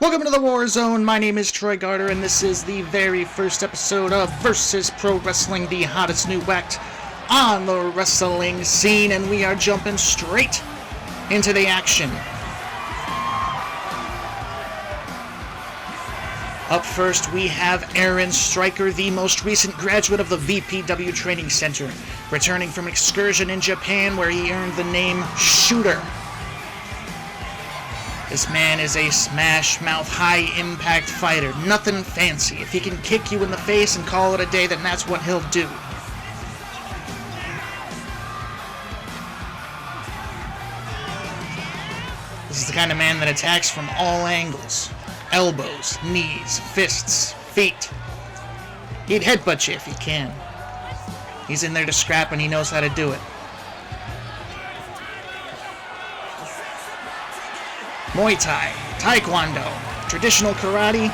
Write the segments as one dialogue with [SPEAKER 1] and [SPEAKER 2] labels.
[SPEAKER 1] Welcome to the WarZone. My name is Troy Garter, and this is the very first episode of Versus Pro Wrestling, the hottest new act on the wrestling scene, and we are jumping straight into the action. Up first, we have Aaron Stryker, the most recent graduate of the VPW Training Center, returning from an excursion in Japan where he earned the name Shooter. This man is a smash-mouth, high-impact fighter. Nothing fancy. If he can kick you in the face and call it a day, then that's what he'll do. This is the kind of man that attacks from all angles. Elbows, knees, fists, feet. He'd headbutt you if he can. He's in there to scrap and he knows how to do it. Muay Thai, Taekwondo, traditional karate,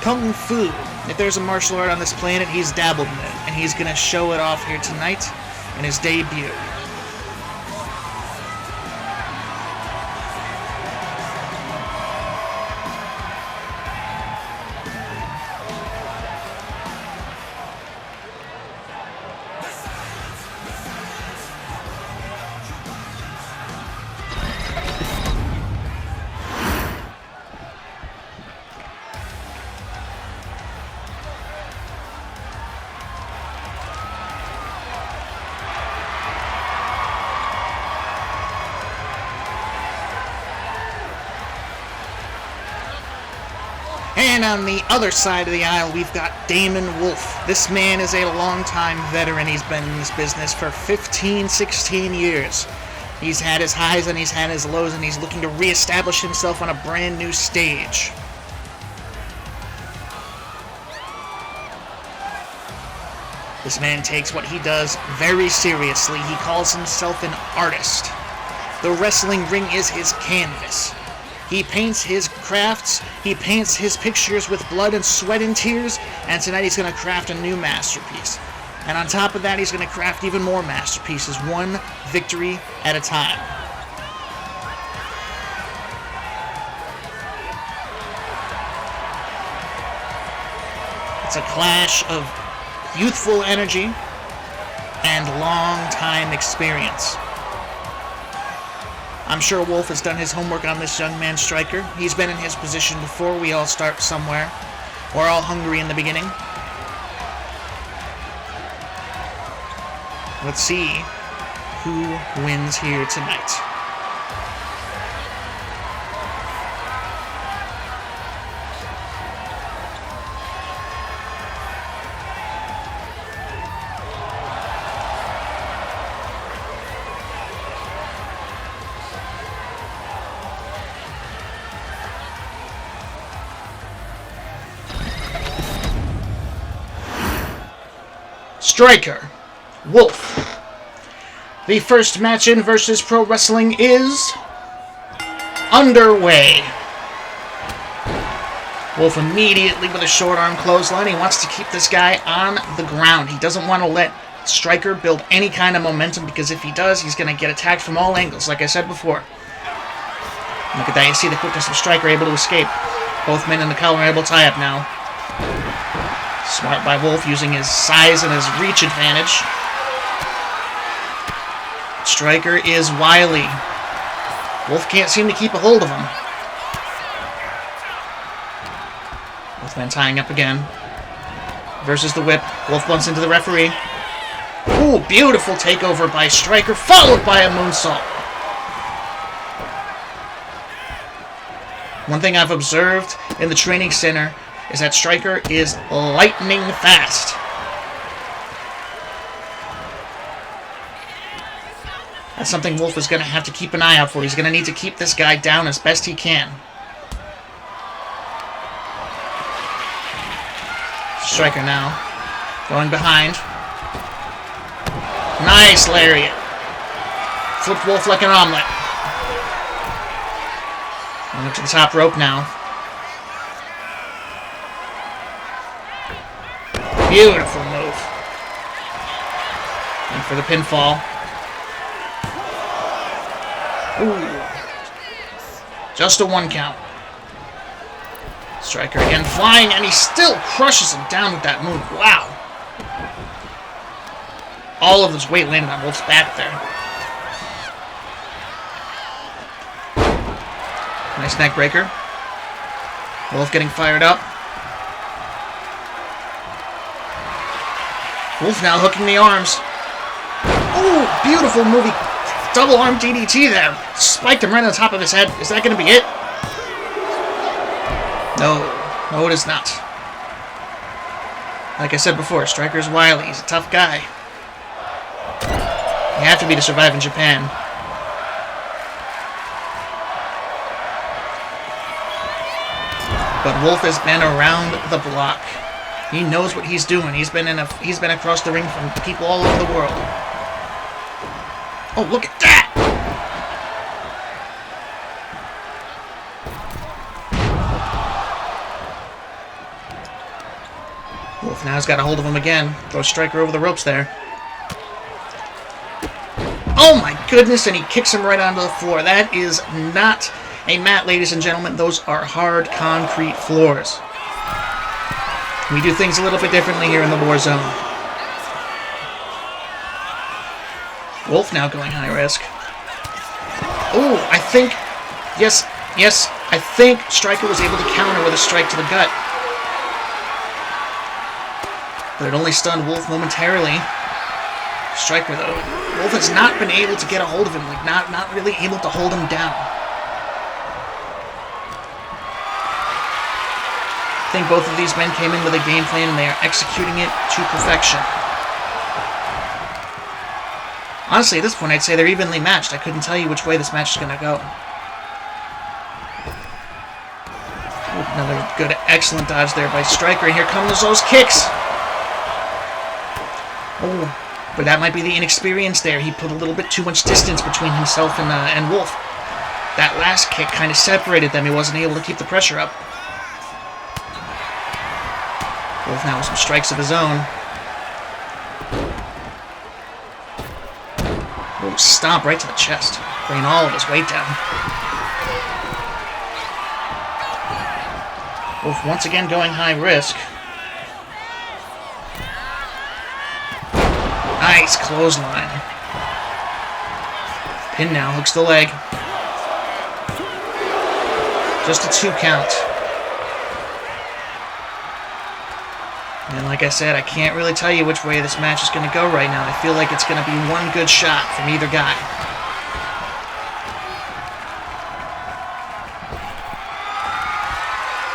[SPEAKER 1] Kung Fu. If there's a martial art on this planet, he's dabbled in it, and he's gonna show it off here tonight in his debut. And on the other side of the aisle, we've got Damon Wolf. This man is a longtime veteran. He's been in this business for 15, 16 years. He's had his highs and he's had his lows, and he's looking to reestablish himself on a brand new stage. This man takes what he does very seriously. He calls himself an artist. The wrestling ring is his canvas. He paints his crafts, he paints his pictures with blood and sweat and tears, and tonight he's going to craft a new masterpiece. And on top of that, he's going to craft even more masterpieces, one victory at a time. It's a clash of youthful energy and long-time experience. I'm sure Wolf has done his homework on this young man, Stryker. He's been in his position before. We all start somewhere. We're all hungry in the beginning. Let's see who wins here tonight. Stryker, Wolf. The first match in Versus Pro Wrestling is underway. Wolf immediately with a short arm clothesline. He wants to keep this guy on the ground. He doesn't want to let Stryker build any kind of momentum, because if he does, he's going to get attacked from all angles, like I said before. Look at that. You see the quickness of Stryker able to escape. Both men in the collar are able to tie up now. Smart by Wolf, using his size and his reach advantage. Stryker is wily. Wolf can't seem to keep a hold of him. Both men tying up again. Versus the whip. Wolf bumps into the referee. Ooh, beautiful takeover by Stryker, followed by a moonsault. One thing I've observed in the training center is that Stryker is lightning fast. That's something Wolf is going to have to keep an eye out for. He's going to need to keep this guy down as best he can. Stryker now going behind. Nice lariat. Flipped Wolf like an omelet. And up to the top rope now. Beautiful move. And for the pinfall. Ooh. Just a 1 count. Striker again flying, and he still crushes him down with that move. Wow. All of this weight landed on Wolf's back there. Nice neck breaker. Wolf getting fired up. Wolf now hooking the arms. Ooh, beautiful movie. Double arm DDT there. Spiked him right on the top of his head. Is that going to be it? No, it is not. Like I said before, Striker's wily. He's a tough guy. You have to be to survive in Japan. But Wolf has been around the block. He knows what he's doing. He's been across the ring from people all over the world. Oh, look at that! Wolf now has got a hold of him again. Throws Striker over the ropes there. Oh my goodness, and he kicks him right onto the floor. That is not a mat, ladies and gentlemen. Those are hard concrete floors. We do things a little bit differently here in the WarZone. Wolf now going high risk. Oh, I think... Yes, I think Striker was able to counter with a strike to the gut. But it only stunned Wolf momentarily. Striker, though. Wolf has not been able to get a hold of him. Like, not really able to hold him down. I think both of these men came in with a game plan and they are executing it to perfection. Honestly, at this point, I'd say they're evenly matched. I couldn't tell you which way this match is going to go. Ooh, another good, excellent dodge there by Striker. And here comes those kicks. Oh, but that might be the inexperience there. He put a little bit too much distance between himself and Wolf. That last kick kind of separated them. He wasn't able to keep the pressure up. Wolf now with some strikes of his own. Oh, stomp right to the chest, bringing all of his weight down. Wolf once again going high risk. Nice clothesline. Pin now, hooks the leg. Just a 2 count. And like I said, I can't really tell you which way this match is going to go right now. I feel like it's going to be one good shot from either guy.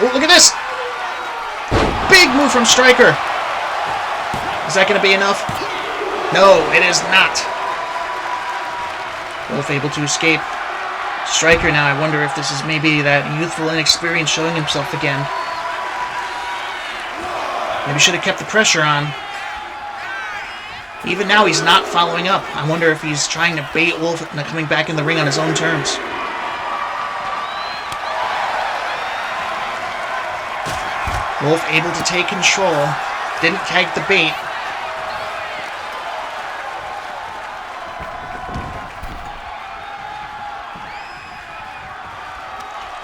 [SPEAKER 1] Oh, look at this! Big move from Striker! Is that going to be enough? No, it is not. Wolf able to escape. Striker now, I wonder if this is maybe that youthful inexperience showing himself again. Maybe should have kept the pressure on. Even now, he's not following up. I wonder if he's trying to bait Wolf into coming back in the ring on his own terms. Wolf able to take control. Didn't tag the bait.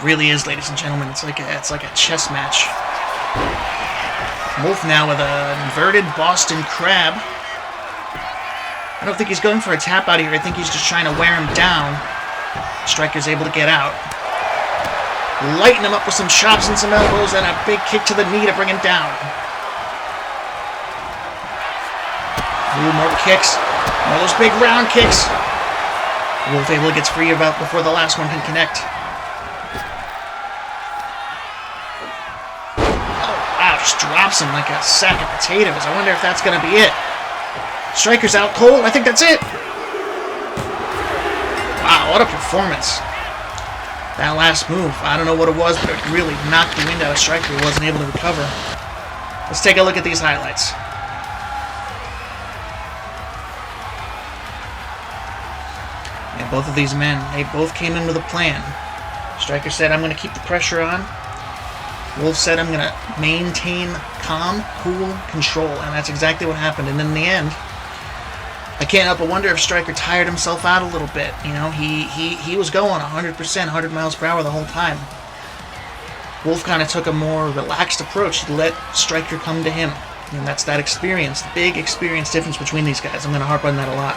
[SPEAKER 1] Really is, ladies and gentlemen. It's like a chess match. Wolf now with an inverted Boston Crab. I don't think he's going for a tap out here. I think he's just trying to wear him down. Striker's able to get out. Lighten him up with some chops and some elbows and a big kick to the knee to bring him down. Ooh, more kicks. More of those big round kicks. Wolf able to get free about before the last one can connect. Just drops him like a sack of potatoes. I wonder if that's going to be it. Striker's out cold. I think that's it. Wow, what a performance. That last move, I don't know what it was, but it really knocked the wind out of Striker. He wasn't able to recover. Let's take a look at these highlights. Yeah, both of these men, they both came in with a plan. Striker said, I'm going to keep the pressure on. Wolf said, I'm going to maintain calm, cool control, and that's exactly what happened. And in the end, I can't help but wonder if Striker tired himself out a little bit. You know, he was going 100%, 100 miles per hour the whole time. Wolf kind of took a more relaxed approach. He let Stryker come to him. And that's that experience, the big experience difference between these guys. I'm going to harp on that a lot.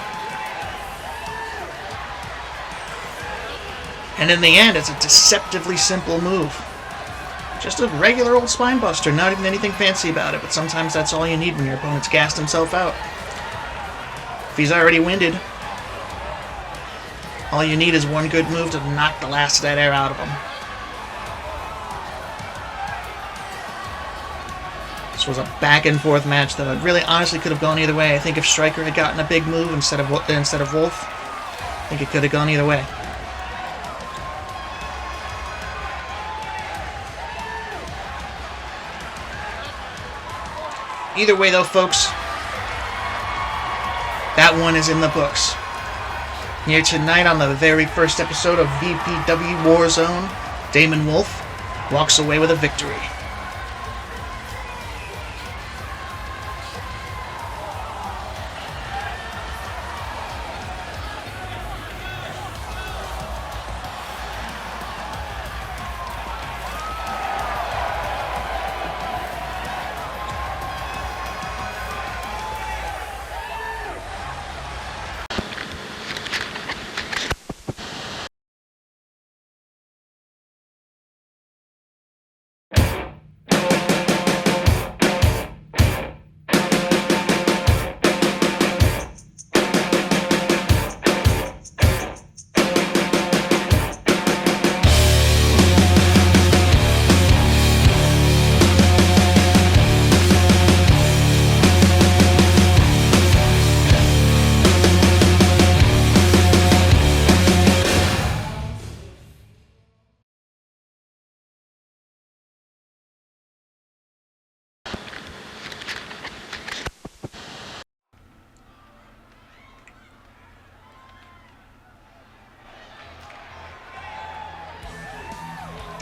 [SPEAKER 1] And in the end, it's a deceptively simple move. Just a regular old spine buster, not even anything fancy about it, but sometimes that's all you need when your opponent's gassed himself out. If he's already winded, all you need is one good move to knock the last of that air out of him. This was a back and forth match that really honestly could have gone either way. I think if Stryker had gotten a big move instead of Wolf, I think it could have gone either way. Either way though, folks, that one is in the books. Here tonight on the very first episode of VPW WarZone, Damon Wolf walks away with a victory.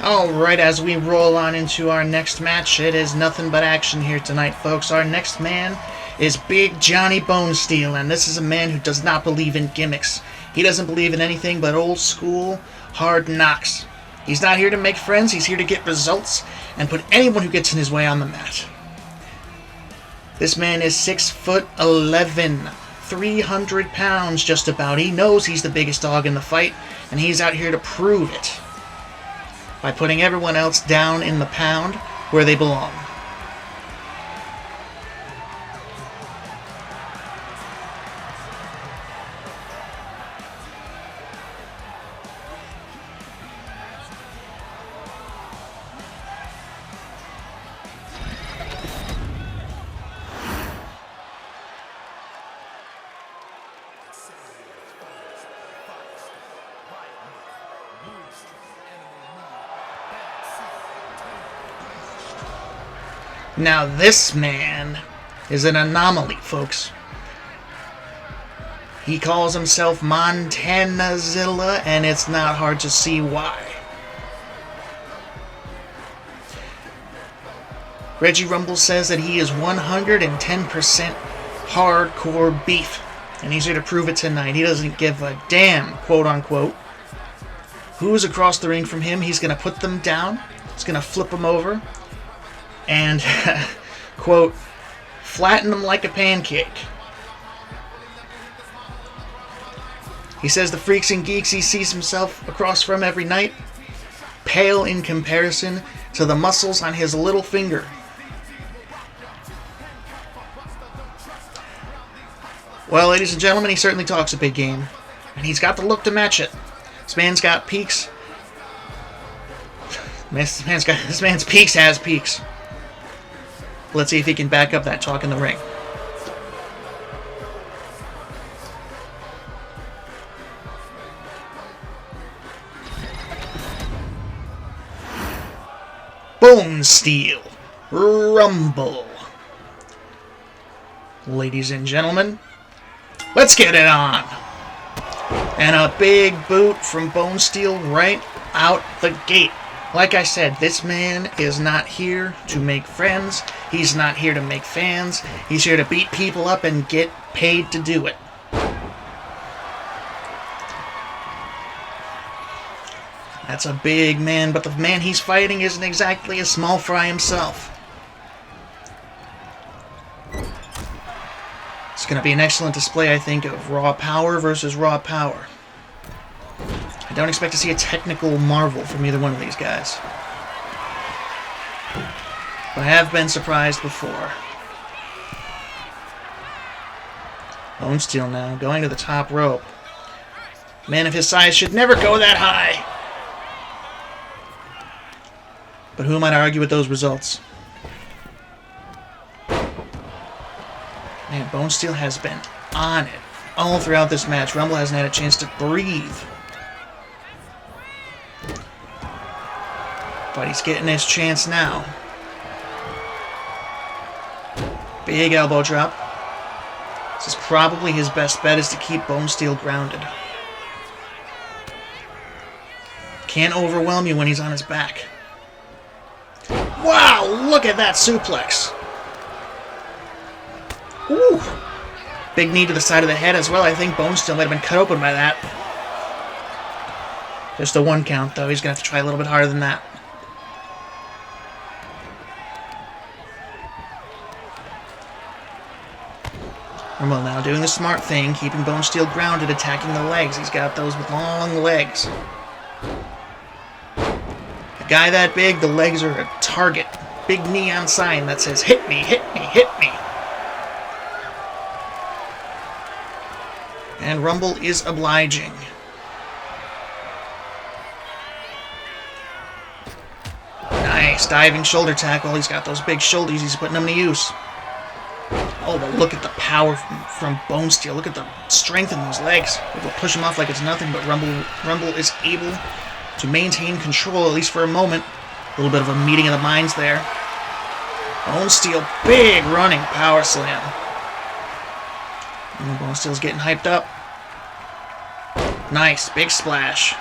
[SPEAKER 1] Alright, as we roll on into our next match, it is nothing but action here tonight, folks. Our next man is Big Johnny Bonesteel, and this is a man who does not believe in gimmicks. He doesn't believe in anything but old school hard knocks. He's not here to make friends, he's here to get results and put anyone who gets in his way on the mat. This man is 6'11", 300 pounds just about. He knows he's the biggest dog in the fight, and he's out here to prove it by putting everyone else down in the pound where they belong. Now this man is an anomaly, folks. He calls himself Montanazilla, and it's not hard to see why. Reggie Rumble says that he is 110% hardcore beef, and he's here to prove it tonight. He doesn't give a damn, quote-unquote, who's across the ring from him. He's going to put them down. He's going to flip them over. And, quote, flatten them like a pancake. He says the freaks and geeks he sees himself across from every night pale in comparison to the muscles on his little finger. Well, ladies and gentlemen, he certainly talks a big game, and he's got the look to match it. This man's got peaks. This man's peaks has peaks. Let's see if he can back up that talk in the ring. Bonesteel Rumble. Ladies and gentlemen, let's get it on. And a big boot from Bonesteel right out the gate. Like I said, this man is not here to make friends. He's not here to make fans. He's here to beat people up and get paid to do it. That's a big man, but the man he's fighting isn't exactly a small fry himself. It's going to be an excellent display, I think, of raw power versus raw power. I don't expect to see a technical marvel from either one of these guys. But I have been surprised before. Bone Steel now, going to the top rope. A man of his size should never go that high. But who am I to argue with those results? Man, Bone Steel has been on it all throughout this match. Rumble hasn't had a chance to breathe. But he's getting his chance now. Big elbow drop. This is probably his best bet, is to keep Bone Steel grounded. Can't overwhelm you when he's on his back. Wow, look at that suplex. Ooh. Big knee to the side of the head as well. I think Bone Steel might have been cut open by that. Just a 1 count, though. He's going to have to try a little bit harder than that. Rumble now doing the smart thing, keeping Bone Steel grounded, attacking the legs. He's got those with long legs. A guy that big, the legs are a target. Big neon sign that says, "Hit me, hit me, hit me." And Rumble is obliging. Nice diving shoulder tackle. He's got those big shoulders. He's putting them to use. Oh, but look at the power from Bone Steel. Look at the strength in those legs. It will push him off like it's nothing, but Rumble is able to maintain control, at least for a moment. A little bit of a meeting of the minds there. Bone Steel, big running power slam. And Bone Steel's getting hyped up. Nice, big splash.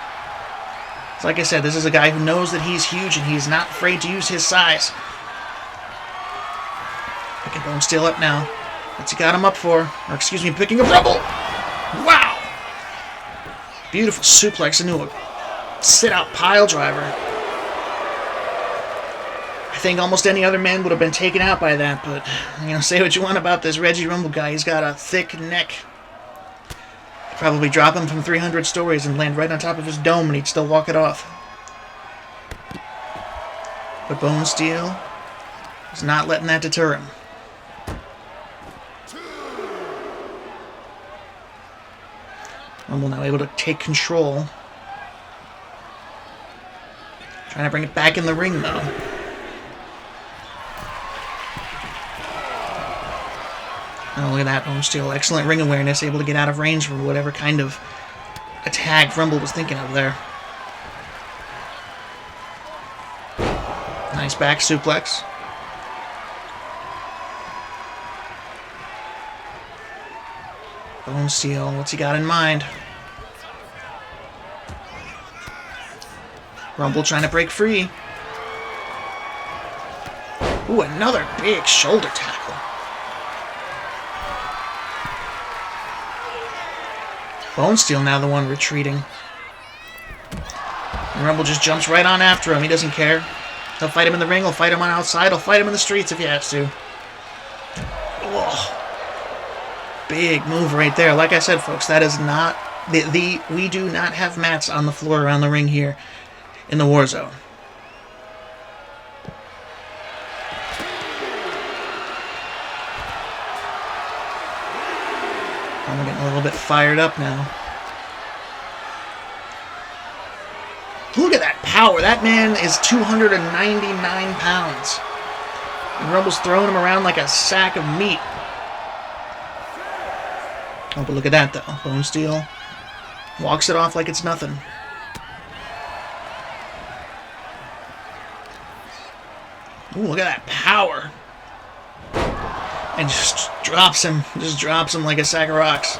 [SPEAKER 1] So like I said, this is a guy who knows that he's huge and he's not afraid to use his size. Picking Bone Steel up now. What's he got him up for? Or excuse me, picking up Rumble. Wow! Beautiful suplex into a sit-out pile driver. I think almost any other man would have been taken out by that, but, you know, say what you want about this Reggie Rumble guy. He's got a thick neck. He'd probably drop him from 300 stories and land right on top of his dome, and he'd still walk it off. But Bone Steel is not letting that deter him. Rumble now able to take control. Trying to bring it back in the ring, though. Oh, look at that, Bone Steel. Excellent ring awareness, able to get out of range for whatever kind of attack Rumble was thinking of there. Nice back suplex. Bone Steel, what's he got in mind? Rumble trying to break free. Ooh, another big shoulder tackle. Bone Steel now the one retreating. And Rumble just jumps right on after him. He doesn't care. He'll fight him in the ring. He'll fight him on outside. He'll fight him in the streets if he has to. Oh, big move right there. Like I said, folks, that is not... we do not have mats on the floor around the ring here in the WarZone. I'm getting a little bit fired up now. Look at that power. That man is 299 pounds. And Rumble's throwing him around like a sack of meat. Oh, but look at that, though. Bone Steel walks it off like it's nothing. Ooh, look at that power. And just drops him like a sack of rocks.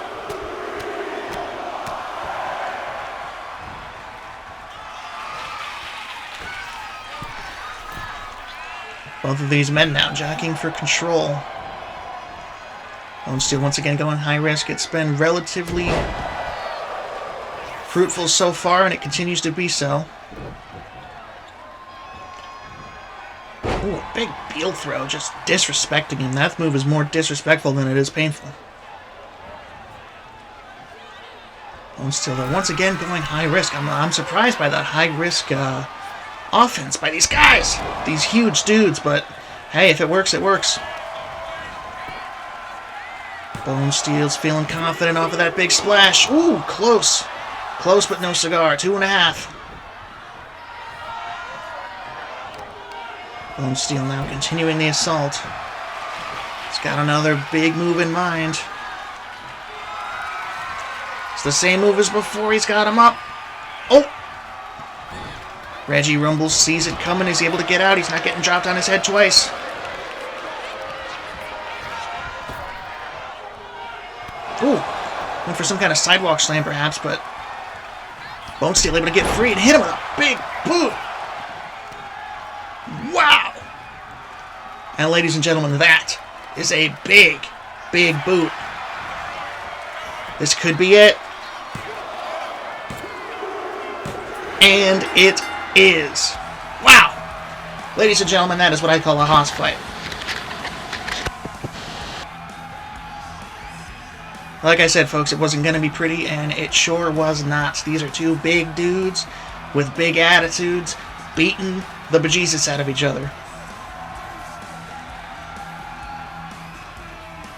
[SPEAKER 1] Both of these men now jockeying for control. Bone Steel once again going high risk. It's been relatively fruitful so far, and it continues to be so. Ooh, a big heel throw, just disrespecting him. That move is more disrespectful than it is painful. Bone Stealer once again going high risk. I'm surprised by that high risk offense by these guys. These huge dudes, but hey, if it works, it works. Bone Steel's feeling confident off of that big splash. Ooh, close. Close, but no cigar. 2.5. Bone Steel now continuing the assault. He's got another big move in mind. It's the same move as before. He's got him up. Oh! Reggie Rumble sees it coming. He's able to get out. He's not getting dropped on his head twice. Ooh, went for some kind of sidewalk slam perhaps, but Bone Steel able to get free and hit him with a big boot. Wow! And ladies and gentlemen, that is a big, big boot. This could be it. And it is. Wow! Ladies and gentlemen, that is what I call a hoss fight. Like I said, folks, it wasn't going to be pretty, and it sure was not. These are two big dudes with big attitudes beating the bejesus out of each other.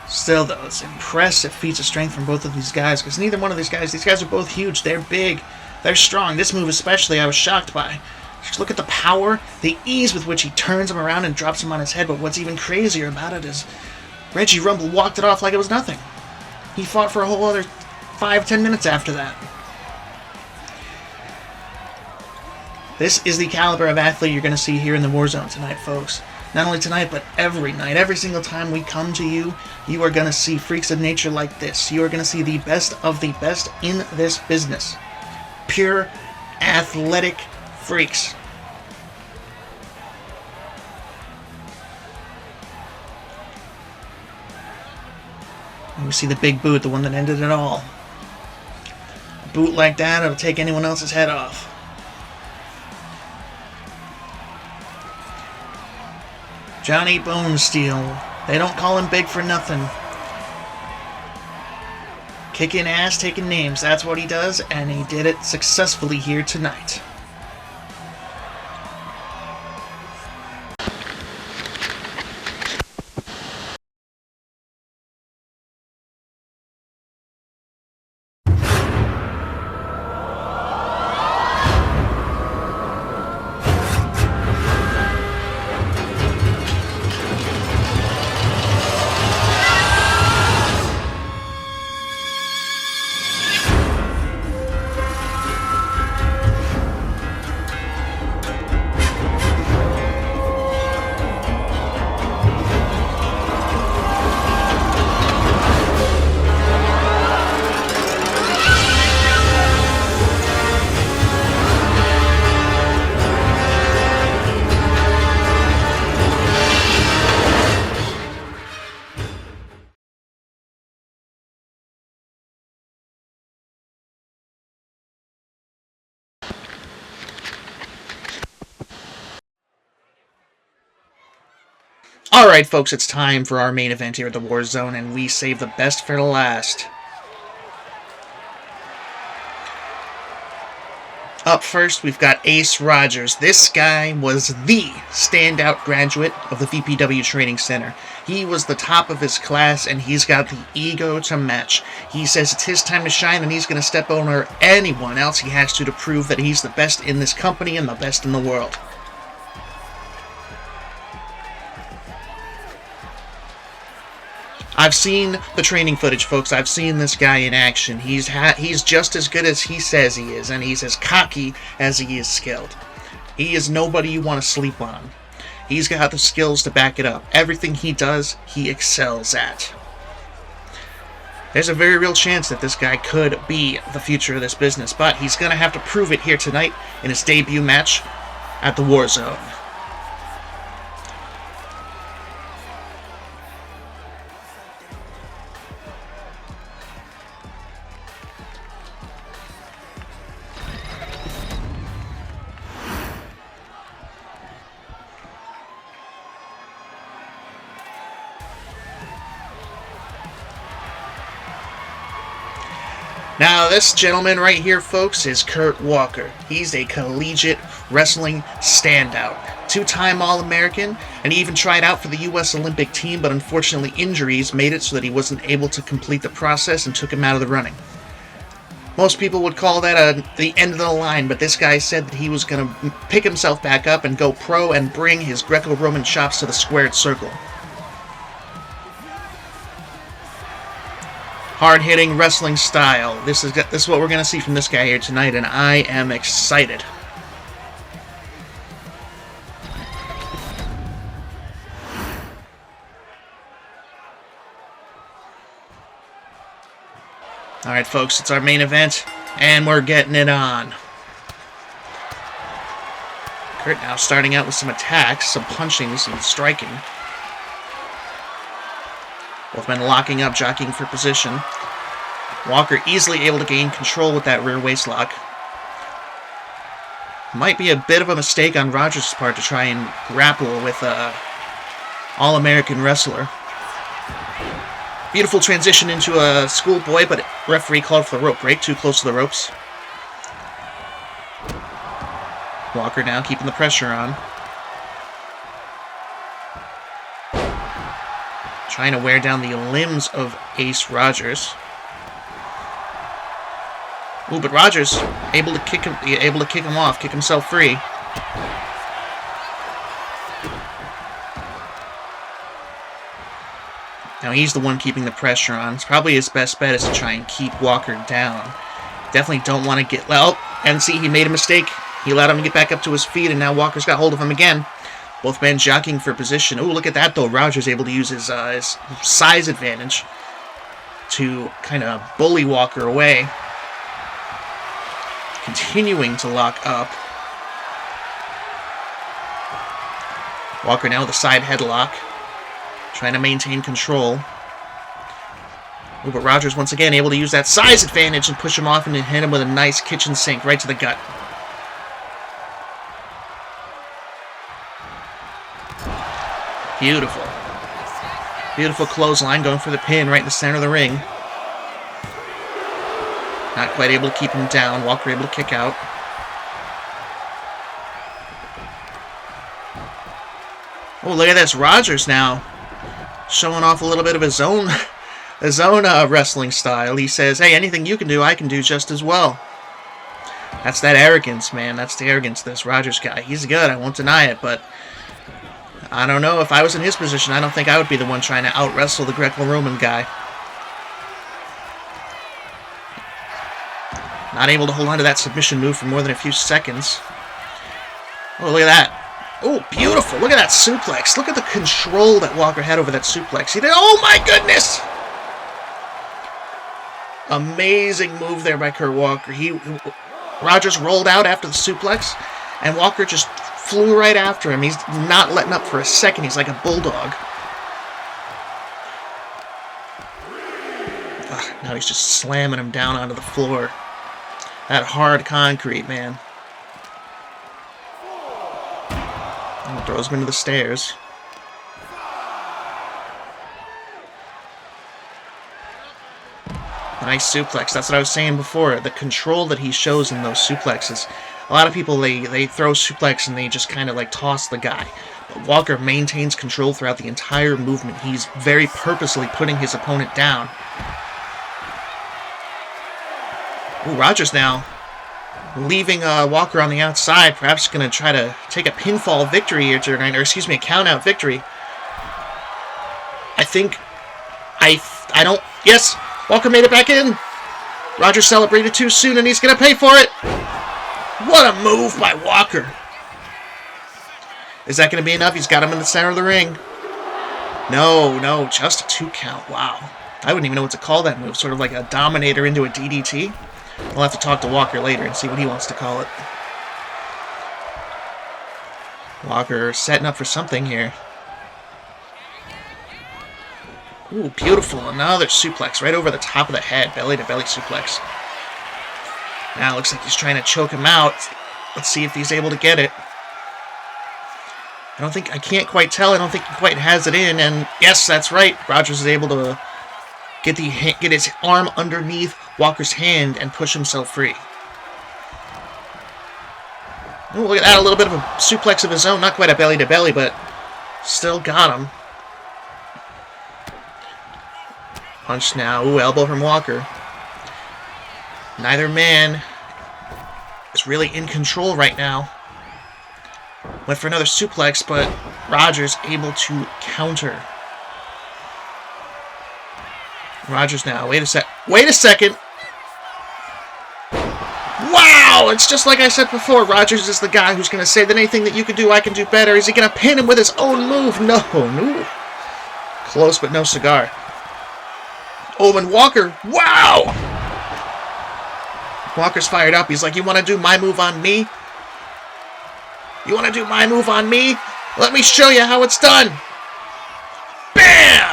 [SPEAKER 1] Still, though, it's impressive feats of strength from both of these guys, because neither one of these guys are both huge. They're big. They're strong. This move especially I was shocked by. Just look at the power, the ease with which he turns him around and drops him on his head, but what's even crazier about it is Reggie Rumble walked it off like it was nothing. He fought for a whole other 5-10 minutes after that. This is the caliber of athlete you're going to see here in the WarZone tonight, folks. Not only tonight, but every night. Every single time we come to you, you are going to see freaks of nature like this. You are going to see the best of the best in this business. Pure, athletic freaks. And we see the big boot, the one that ended it all. A boot like that, it'll take anyone else's head off. Johnny Bone Steel. They don't call him big for nothing. Kicking ass, taking names. That's what he does, and he did it successfully here tonight. Alright, folks, it's time for our main event here at the WarZone, and we save the best for the last. Up first, we've got Ace Rogers. This guy was the standout graduate of the VPW Training Center. He was the top of his class, and he's got the ego to match. He says it's his time to shine, and he's going to step over anyone else he has to prove that he's the best in this company and the best in the world. I've seen the training footage, folks. I've seen this guy in action. He's just as good as he says he is, and he's as cocky as he is skilled. He is nobody you want to sleep on. He's got the skills to back it up. Everything he does, he excels at. There's a very real chance that this guy could be the future of this business, but he's going to have to prove it here tonight in his debut match at the WarZone. Now, this gentleman right here, folks, is Kurt Walker. He's a collegiate wrestling standout. Two-time All-American, and he even tried out for the U.S. Olympic team, but unfortunately injuries made it so that he wasn't able to complete the process and took him out of the running. Most people would call that the end of the line, but this guy said that he was going to pick himself back up and go pro and bring his Greco-Roman chops to the squared circle. Hard-hitting wrestling style. This is what we're going to see from this guy here tonight, and I am excited. Alright, folks, it's our main event, and we're getting it on. Kurt now starting out with some attacks, some punching, some striking. Both men locking up, jockeying for position. Walker easily able to gain control with that rear waist lock. Might be a bit of a mistake on Rogers' part to try and grapple with an All-American wrestler. Beautiful transition into a schoolboy, but referee called for the rope break, too close to the ropes. Walker now keeping the pressure on. Trying to wear down the limbs of Ace Rogers. Ooh, but Rogers able to kick him off, kick himself free. Now he's the one keeping the pressure on. It's probably his best bet is to try and keep Walker down. Definitely don't want to get... Well, and see, he made a mistake. He allowed him to get back up to his feet, and now Walker's got hold of him again. Both men jockeying for position. Ooh, look at that, though. Rogers able to use his size advantage to kind of bully Walker away. Continuing to lock up. Walker now with a side headlock. Trying to maintain control. Ooh, but Rogers once again able to use that size advantage and push him off and hit him with a nice kitchen sink right to the gut. Beautiful. Beautiful clothesline going for the pin right in the center of the ring. Not quite able to keep him down. Walker able to kick out. Oh, look at this. Rogers now showing off a little bit of his own wrestling style. He says, hey, anything you can do, I can do just as well. That's that arrogance, man. That's the arrogance of this Rogers guy. He's good, I won't deny it, but I don't know. If I was in his position, I don't think I would be the one trying to out-wrestle the Greco-Roman guy. Not able to hold on to that submission move for more than a few seconds. Oh, look at that. Oh, beautiful. Look at that suplex. Look at the control that Walker had over that suplex. He did. Oh, my goodness! Amazing move there by Kurt Walker. Rogers rolled out after the suplex, and Walker just flew right after him. He's not letting up for a second. He's like a bulldog. Now he's just slamming him down onto the floor. That hard concrete, man. And throws him into the stairs. Nice suplex. That's what I was saying before. The control that he shows in those suplexes. A lot of people, they throw suplex and they just kind of like toss the guy. But Walker maintains control throughout the entire movement. He's very purposely putting his opponent down. Ooh, Rogers now leaving Walker on the outside. Perhaps going to try to take a pinfall victory here tonight, or excuse me, a count-out victory. Yes! Walker made it back in. Rogers celebrated too soon, and he's going to pay for it. What a move by Walker. Is that going to be enough? He's got him in the center of the ring. No, just a 2 count. Wow. I wouldn't even know what to call that move. Sort of like a Dominator into a DDT. We'll have to talk to Walker later and see what he wants to call it. Walker setting up for something here. Ooh, beautiful. Another suplex right over the top of the head. Belly-to-belly suplex. Now it looks like he's trying to choke him out. Let's see if he's able to get it. I can't quite tell. I don't think he quite has it in. And yes, that's right. Rogers is able to get his arm underneath Walker's hand and push himself free. Ooh, look at that, a little bit of a suplex of his own. Not quite a belly-to-belly, but still got him. Punch now. Ooh, elbow from Walker. Neither man is really in control right now. Went for another suplex, but Rogers able to counter. Rogers now. Wait a second. Wow! It's just like I said before. Rogers is the guy who's going to say that anything that you can do, I can do better. Is he going to pin him with his own move? No. Close, but no cigar. Oh, and Walker. Wow! Walker's fired up. He's like, you want to do my move on me? You want to do my move on me? Let me show you how it's done. Bam!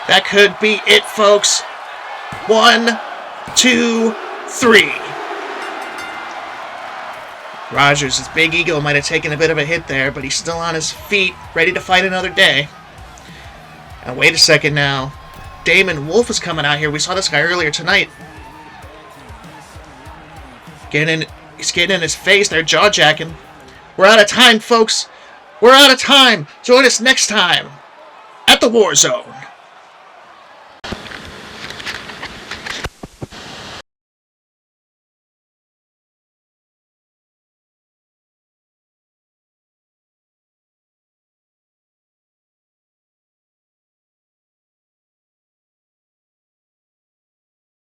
[SPEAKER 1] That could be it, folks. 1, 2, 3. Rogers' big ego might have taken a bit of a hit there, but he's still on his feet, ready to fight another day. And wait a second now. Damon Wolf is coming out here. We saw this guy earlier tonight. He's getting in his face. They're jaw-jacking. We're out of time, folks. We're out of time. Join us next time at the WarZone.